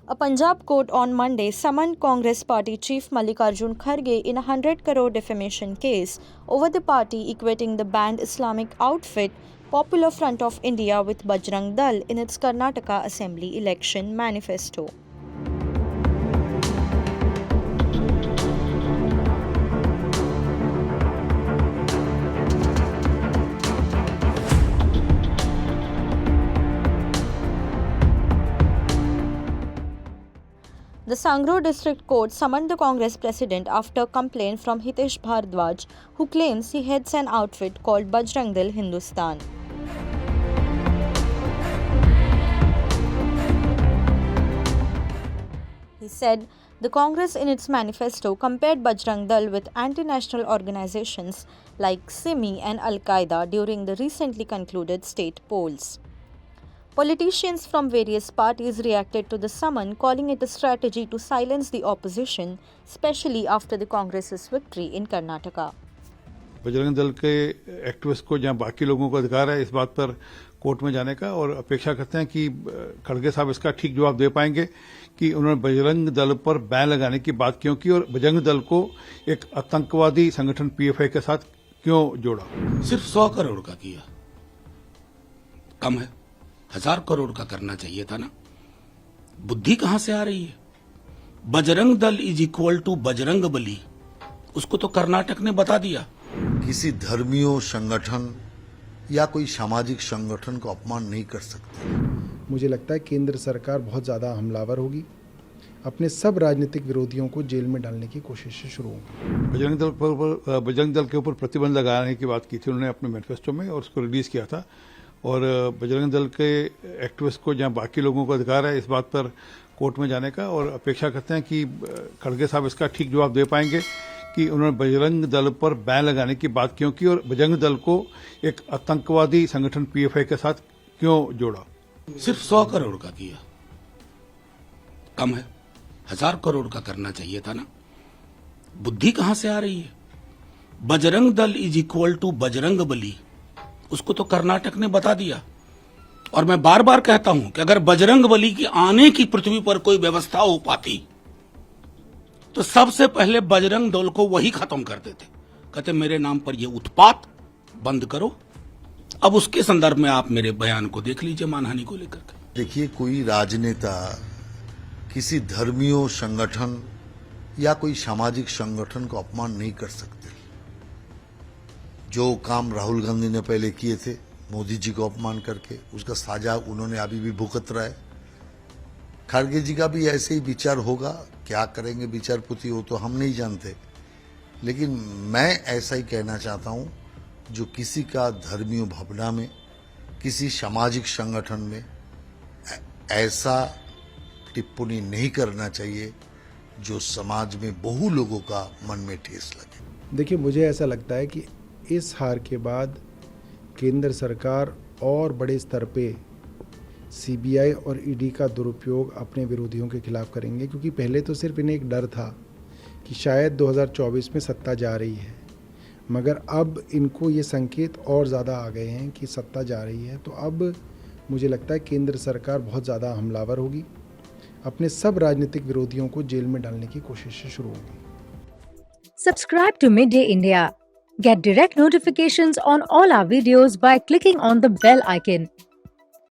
A Punjab court on Monday summoned Congress party chief Mallikarjun Kharge in a 100 crore defamation case over the party equating the banned Islamic outfit Popular Front of India with Bajrang Dal in its Karnataka Assembly election manifesto. The Sangro District Court summoned the Congress president after complaint from Hitesh Bhardwaj, who claims he heads an outfit called Bajrang Dal Hindustan. He said the Congress in its manifesto compared Bajrang Dal with anti-national organizations like SIMI and Al-Qaeda during the recently concluded state polls. Politicians from various parties reacted to the summon, calling it a strategy to silence the opposition, especially after the Congress's victory in Karnataka. Bajrang Dal के activist को जहां बाकी लोगों को अधिकार है इस बात पर कोर्ट में जाने का और अपेक्षा करते हैं कि खड़गे साहब इसका ठीक जवाब दे पाएंगे कि उन्होंने बजरंग दल पर बैन लगाने की बात क्यों की और बजरंग दल को एक आतंकवादी संगठन पीएफआई के साथ क्यों जोड़ा। सिर्फ 100 करोड़ का किया, कम है। 1000 करोड़ का करना चाहिए था ना। बुद्धि कहां से आ रही है? Bajrang Dal is equal to Bajrang Bali, उसको तो कर्नाटक ने बता दिया। किसी धर्मीय संगठन या कोई सामाजिक संगठन को अपमान नहीं कर सकते। मुझे लगता है केंद्र सरकार बहुत ज़्यादा हमलावर होगी, अपने सब राजनीतिक विरोधियों को जेल में डालने की कोशिश शुरू होगी। बजरंग दल के ऊपर प्रतिबंध लगाने की बात की थी उन्होंने अपने मैनिफेस्टो में और उसको रिलीज किया था और बजरंग दल के एक्टिविस्ट को जहां बाकी लोगों को अधिकार है इस बात पर कोर्ट में जाने का और अपेक्षा करते हैं कि खड़गे साहब इसका ठीक जवाब दे पाएंगे कि उन्होंने बजरंग दल पर बैन लगाने की बात क्यों की और बजरंग दल को एक आतंकवादी संगठन पीएफआई के साथ क्यों जोड़ा। सिर्फ 100 करोड़ का किया, कम है। 1000 करोड़ का करना चाहिए था ना। बुद्धि कहां से आ रही है? Bajrang Dal is equal to Bajrang Bali, उसको तो कर्नाटक ने बता दिया। और मैं बार बार कहता हूं कि अगर बजरंग बली की आने की पृथ्वी पर कोई व्यवस्था हो पाती तो सबसे पहले बजरंग दल को वही खत्म कर देते। कहते मेरे नाम पर यह उत्पात बंद करो। अब उसके संदर्भ में आप मेरे बयान को देख लीजिए मानहानि को लेकर के। देखिए, कोई राजनेता किसी धर्मीय संगठन या कोई सामाजिक संगठन को अपमान नहीं कर सकते। जो काम राहुल गांधी ने पहले किए थे मोदी जी को अपमान करके, उसका साजा उन्होंने अभी भी भुगत रहा है। खड़गे जी का भी ऐसे ही विचार होगा, क्या करेंगे विचार पुती हो तो हम नहीं जानते, लेकिन मैं ऐसा ही कहना चाहता हूं जो किसी का धर्मीय भावना में, किसी सामाजिक संगठन में ऐसा टिप्पणी नहीं करना चाहिए जो समाज में बहु लोगों का मन में ठेस लगे। देखिए, मुझे ऐसा लगता है कि इस हार के बाद केंद्र सरकार और बड़े स्तर पे सीबीआई और ईडी का दुरुपयोग अपने विरोधियों के खिलाफ करेंगे, क्योंकि पहले तो सिर्फ इन्हें एक डर था कि शायद 2024 में सत्ता जा रही है, मगर अब इनको ये संकेत और ज़्यादा आ गए हैं कि सत्ता जा रही है। तो अब मुझे लगता है केंद्र सरकार बहुत ज़्यादा हमलावर होगी, अपने सब राजनीतिक विरोधियों को जेल में डालने की कोशिश शुरू होगी। Subscribe to Midday India. Get direct notifications on all our videos by clicking on the bell icon.